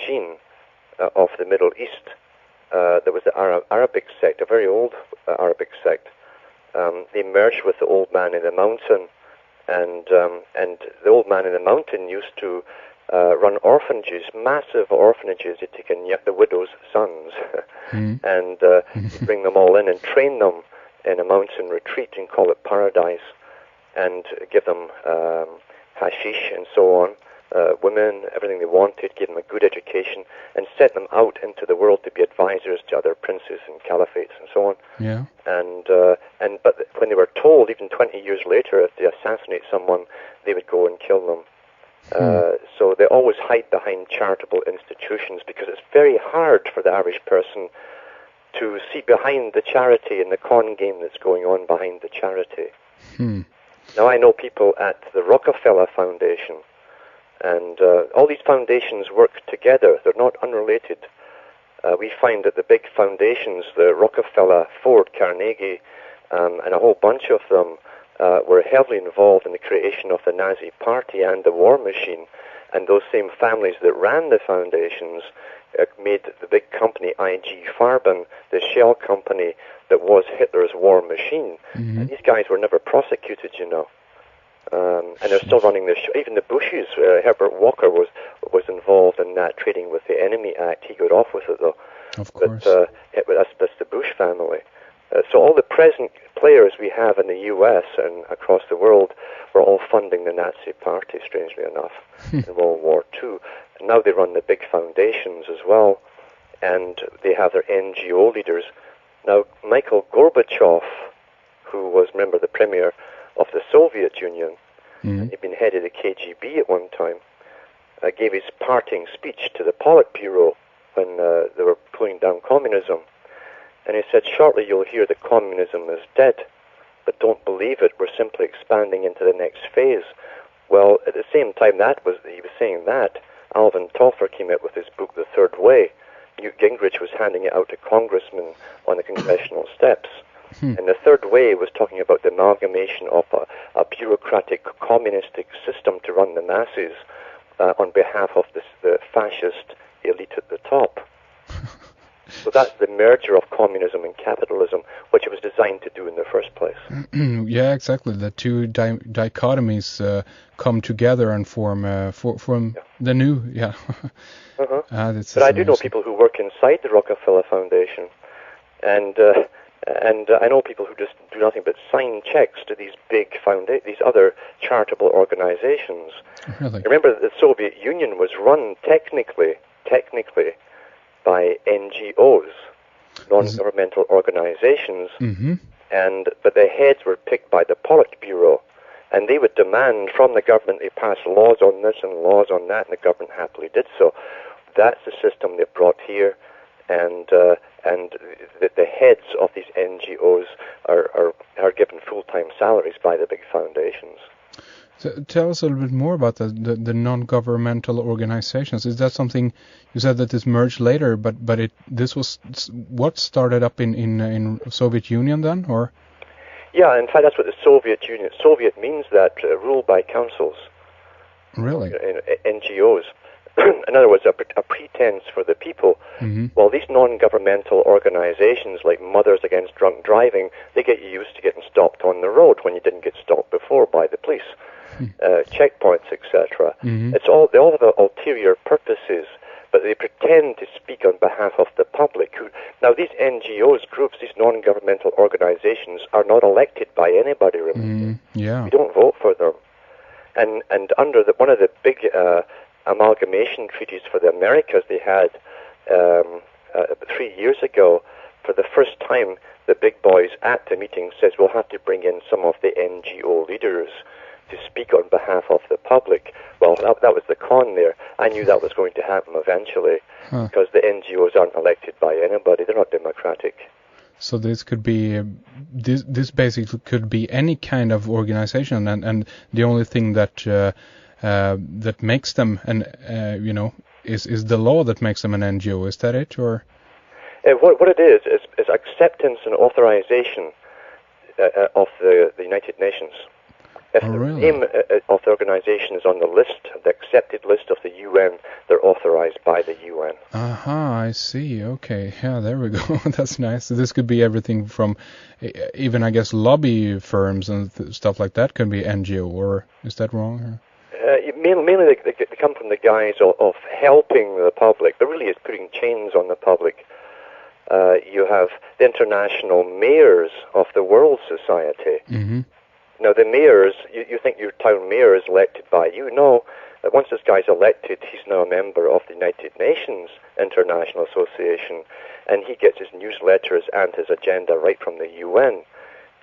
machine of the Middle East. There was the Arabic sect, a very old Arabic sect. They merged with the old man in the mountain, and the old man in the mountain used to run orphanages, massive orphanages. He'd take in the widow's sons and bring them all in and train them in a mountain retreat and call it paradise, and give them hashish and so on, women, everything they wanted, give them a good education, and sent them out into the world to be advisors to other princes and caliphates and so on. Yeah. But when they were told, even 20 years later, if they assassinate someone, they would go and kill them. So they always hide behind charitable institutions because it's very hard for the average person to see behind the charity and the con game that's going on behind the charity. Now, I know people at the Rockefeller Foundation, and all these foundations work together. They're not unrelated. We find that the big foundations, the Rockefeller, Ford, Carnegie, and a whole bunch of them were heavily involved in the creation of the Nazi Party and the war machine. And those same families that ran the foundations made the big company IG Farben, the shell company that was Hitler's war machine. And these guys were never prosecuted, you know. And they're still running the show. Even the Bushes, Herbert Walker was involved in that, trading with the Enemy Act. He got off with it, though. Of course. But that's the Bush family. So all the present players we have in the U.S. and across the world were all funding the Nazi Party, strangely enough, in World War II. And now they run the big foundations as well, and they have their NGO leaders. Now, Michael Gorbachev, who was, remember, the premier of the Soviet Union, he'd been head of the KGB at one time, gave his parting speech to the Politburo when they were pulling down communism. And he said, shortly you'll hear that communism is dead, but don't believe it, we're simply expanding into the next phase. Well, at the same time he was saying that, Alvin Toffler came out with his book, The Third Way. Newt Gingrich was handing it out to congressmen on the congressional steps. And the Third Way was talking about the amalgamation of a bureaucratic, communistic system to run the masses on behalf of the fascist elite at the top. So that's the merger of communism and capitalism, which it was designed to do in the first place. Yeah, exactly. The two dichotomies come together and form the new. Yeah. But I do know people who work inside the Rockefeller Foundation, and I know people who just do nothing but sign checks to these big these other charitable organizations. Really? Remember that the Soviet Union was run technically by NGOs, non-governmental organizations, but the heads were picked by the Politburo, and they would demand from the government they pass laws on this and laws on that, and the government happily did so. That's the system they brought here, and the heads of these NGOs are given full-time salaries by the big foundations. So tell us a little bit more about the non-governmental organizations. Is that something you said that this merged later, but this was what started up in Soviet Union then, or? Yeah, in fact, that's what the Soviet Union. Soviet means that ruled by councils. Really? NGOs. In other words, a pretense for the people. Well, these non-governmental organizations like Mothers Against Drunk Driving, they get you used to getting stopped on the road when you didn't get stopped before by the police. Checkpoints, etc. They all have ulterior purposes, but they pretend to speak on behalf of the public. Now, these NGOs, groups, these non-governmental organizations are not elected by anybody, remember? Yeah. We don't vote for them. And under one of the big amalgamation treaties for the Americas they had 3 years ago, for the first time, the big boys at the meeting says we'll have to bring in some of the NGO leaders to speak on behalf of the public. Well, that was the con there. I knew that was going to happen eventually because the NGOs aren't elected by anybody. They're not democratic. So this could be this basically could be any kind of organization, and the only thing that that makes them is the law that makes them an NGO. Is that it, or? What it is acceptance and authorization of the United Nations. If Oh, the really? name of the organization is on the list, the accepted list of the UN, they're authorized by the UN. I see. Okay. Yeah, there we go. That's nice. So this could be everything from even, I guess, lobby firms and stuff like that can be NGO, or is that wrong? Mainly they come from the guise of helping the public, but really it's putting chains on the public. You have the international mayors of the World Society. Mm-hmm. Now, the mayors, you think your town mayor is elected by you. No, once this guy's elected, he's now a member of the United Nations International Association, and he gets his newsletters and his agenda right from the UN.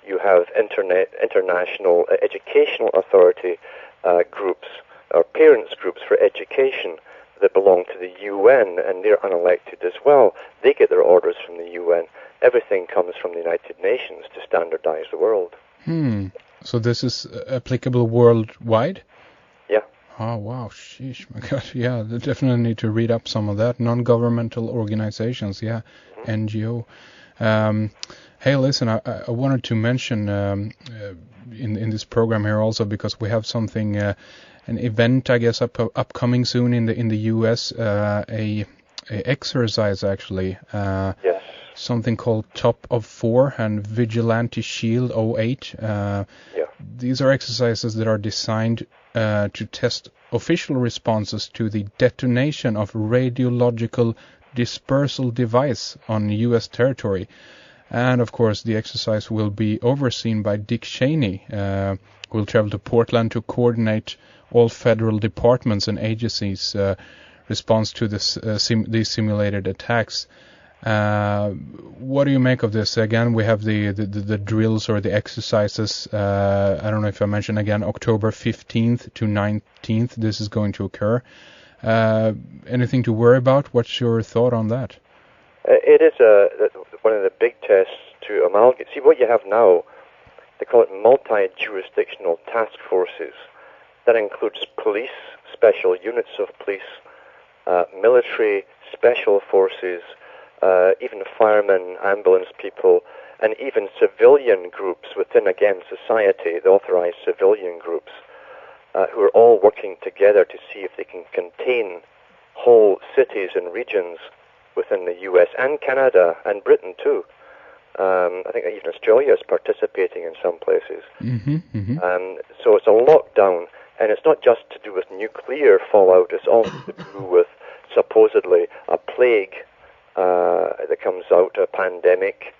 You have international educational authority groups, or parents groups for education that belong to the UN, and they're unelected as well. They get their orders from the UN. Everything comes from the United Nations to standardize the world. So this is applicable worldwide? Yeah. Oh, wow. Sheesh, my God. Yeah, they definitely need to read up some of that. Non-governmental organizations, yeah. NGO. Hey, listen, I wanted to mention in this program here also, because we have something, an event, I guess, upcoming soon in the US, a exercise actually. Yes. Something called Top of 4 and Vigilante Shield 08. These are exercises that are designed to test official responses to the detonation of radiological dispersal device on U.S. territory. And, of course, the exercise will be overseen by Dick Cheney, who will travel to Portland to coordinate all federal departments and agencies' response to these simulated attacks. What do you make of this? Again, we have the drills or the exercises. I don't know if I mentioned again, October 15th to 19th, this is going to occur. Anything to worry about? What's your thought on that? It is one of the big tests to amalgamate. See, what you have now, they call it multi-jurisdictional task forces. That includes police, special units of police, military, special forces, even firemen, ambulance people, and even civilian groups within, again, society, the authorized civilian groups, who are all working together to see if they can contain whole cities and regions within the US and Canada and Britain too. I think even Australia is participating in some places. So it's a lockdown, and it's not just to do with nuclear fallout, it's also to do with supposedly a plague that comes out, a pandemic,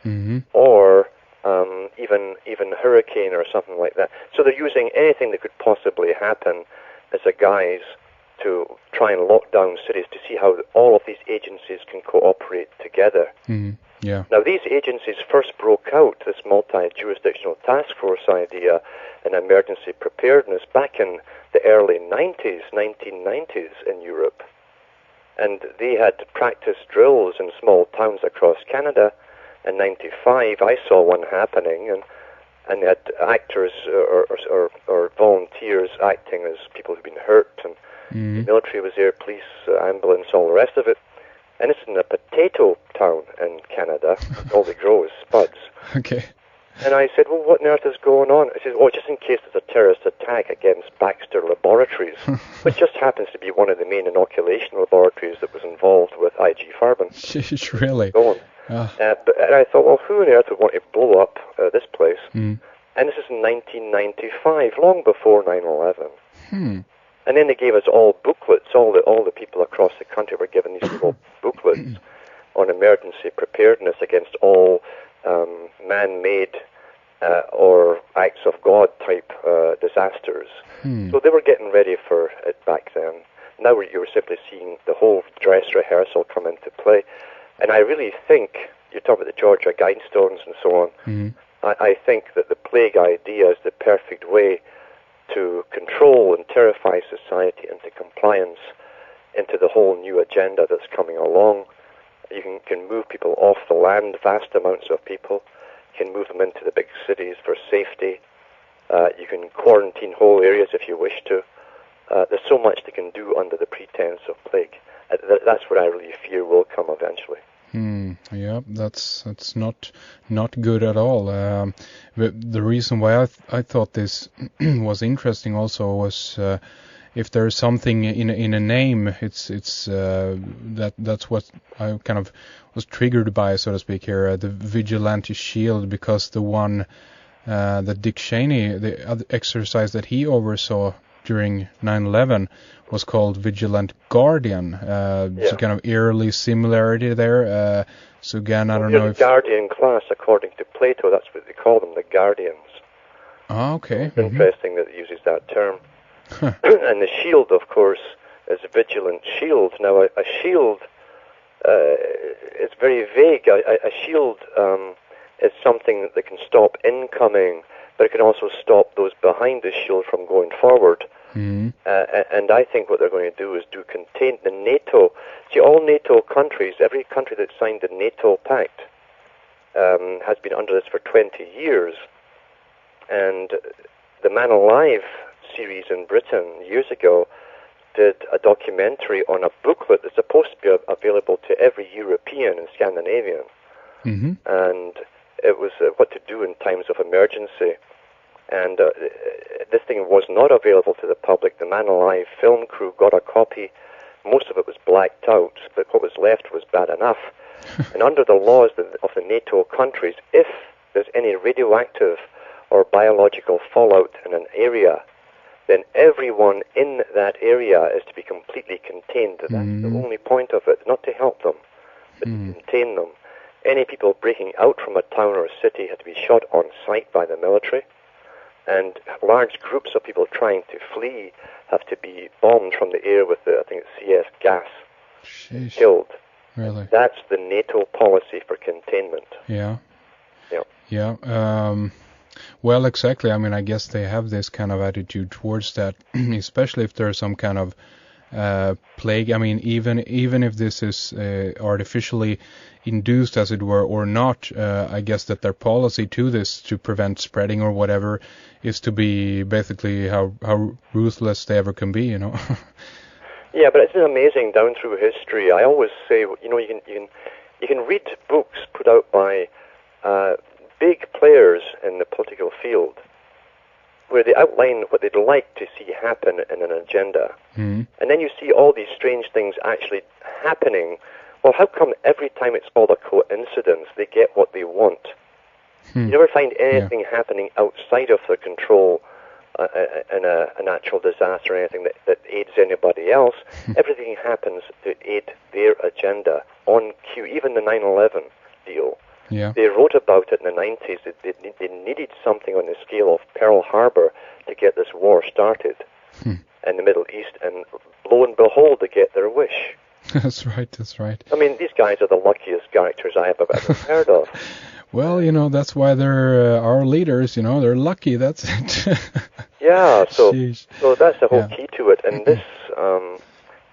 or even hurricane or something like that. So they're using anything that could possibly happen as a guise to try and lock down cities to see how all of these agencies can cooperate together. Yeah. Now, these agencies first broke out this multi-jurisdictional task force idea in emergency preparedness back in the early 1990s in Europe. And they had practice drills in small towns across Canada. In 95, I saw one happening, and they had actors or volunteers acting as people who'd been hurt, and the military was there, police, ambulance, all the rest of it. And it's in a potato town in Canada. All they grow is spuds. Okay. And I said, well, what on earth is going on? I said, oh, just in case there's a terrorist attack against Baxter Laboratories, which just happens to be one of the main inoculation laboratories that was involved with IG Farben. Sheesh, really? And I thought, well, who on earth would want to blow up this place? And this is in 1995, long before 9/11. And then they gave us all booklets. All the people across the country were given these little booklets on emergency preparedness against all man-made or acts of God type disasters. So they were getting ready for it back then. Now you were simply seeing the whole dress rehearsal come into play. And I really think, you talk about the Georgia Guidestones and so on, I think that the plague idea is the perfect way to control and terrify society into compliance, into the whole new agenda that's coming along. You can move people off the land, vast amounts of people. You can move them into the big cities for safety. You can quarantine whole areas if you wish to. There's so much they can do under the pretense of plague. That's what I really fear will come eventually. Yeah, that's not good at all. The reason why I thought this was interesting also was if there's something in a name, it's that's what I kind of was triggered by, so to speak here, the vigilante shield, because the one that Dick Cheney, the other exercise that he oversaw during 9/11 was called Vigilant Guardian. So kind of eerily similarity there. So again, I don't know if... The Guardian class, according to Plato, that's what they call them, the Guardians. Ah, okay. It's interesting that it uses that term. And the shield, of course, is a vigilant shield. Now, a shield is very vague. A shield is something that can stop incoming, but it can also stop those behind the shield from going forward. And I think what they're going to do is contain the NATO. See, all NATO countries, every country that signed the NATO pact has been under this for 20 years. And the Man Alive series in Britain years ago did a documentary on a booklet that's supposed to be available to every European and Scandinavian. And it was what to do in times of emergency. And this thing was not available to the public. The Man Alive film crew got a copy. Most of it was blacked out, but what was left was bad enough. And under the laws of the NATO countries, if there's any radioactive or biological fallout in an area, then everyone in that area is to be completely contained. That's the only point of it, not to help them, but to contain them. Any people breaking out from a town or a city had to be shot on sight by the military. And large groups of people trying to flee have to be bombed from the air with I think it's CS gas, killed. Really? That's the NATO policy for containment. Yeah. Well, exactly. I mean, I guess they have this kind of attitude towards that, especially if there's some kind of plague. I mean, even if this is artificially induced, as it were, or not, I guess that their policy to this, to prevent spreading or whatever, is to be basically how ruthless they ever can be, you know. Yeah, but it's amazing down through history. I always say, you know, you can read books put out by big players in the political field where they outline what they'd like to see happen in an agenda. And then you see all these strange things actually happening. Well, how come every time it's called a coincidence, they get what they want? You never find anything happening outside of their control in a natural disaster or anything that aids anybody else. Everything happens to aid their agenda on cue, even the 9/11 deal. Yeah. They wrote about it in the 90s. They needed something on the scale of Pearl Harbor to get this war started in the Middle East, and lo and behold, they get their wish. That's right. I mean, these guys are the luckiest characters I have ever heard of. Well, you know, that's why they're our leaders, you know, they're lucky, that's it. Yeah, so that's the whole key to it. And this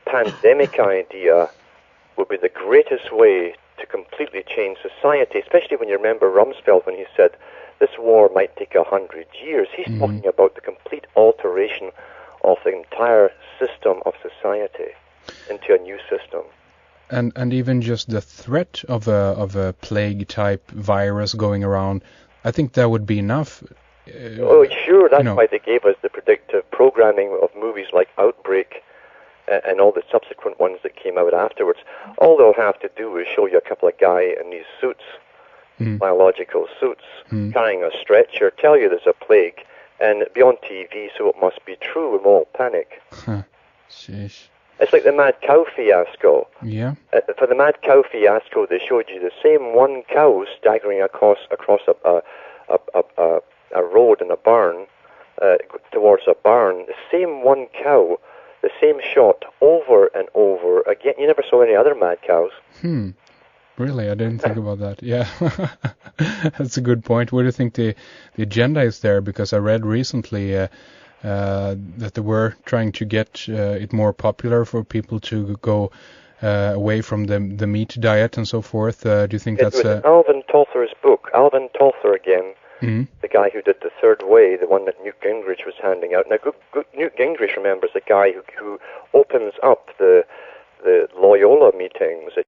pandemic idea would be the greatest way to completely change society, especially when you remember Rumsfeld when he said this war might take 100 years. He's talking about the complete alteration of the entire system of society into a new system. And even just the threat of a plague type virus going around, I think that would be enough. Oh, sure. That's why they gave us the predictive programming of movies like Outbreak and all the subsequent ones that came out afterwards. All they'll have to do is show you a couple of guys in these suits, biological suits, carrying a stretcher, tell you there's a plague, and be on TV, so it must be true, and we'll all panic. Sheesh. It's like the mad cow fiasco. Yeah. For the mad cow fiasco, they showed you the same one cow staggering across a road in a barn towards a barn. The same one cow, the same shot over and over again. You never saw any other mad cows. Really, I didn't think about that. Yeah, that's a good point. Where do you think the agenda is there? Because I read recently that they were trying to get it more popular for people to go away from the meat diet and so forth. Do you think that's... It was Alvin Toffler's book. Alvin Toffler again, the guy who did The Third Way, the one that Newt Gingrich was handing out. Now, Newt Gingrich, remembers, the guy who opens up the Loyola meetings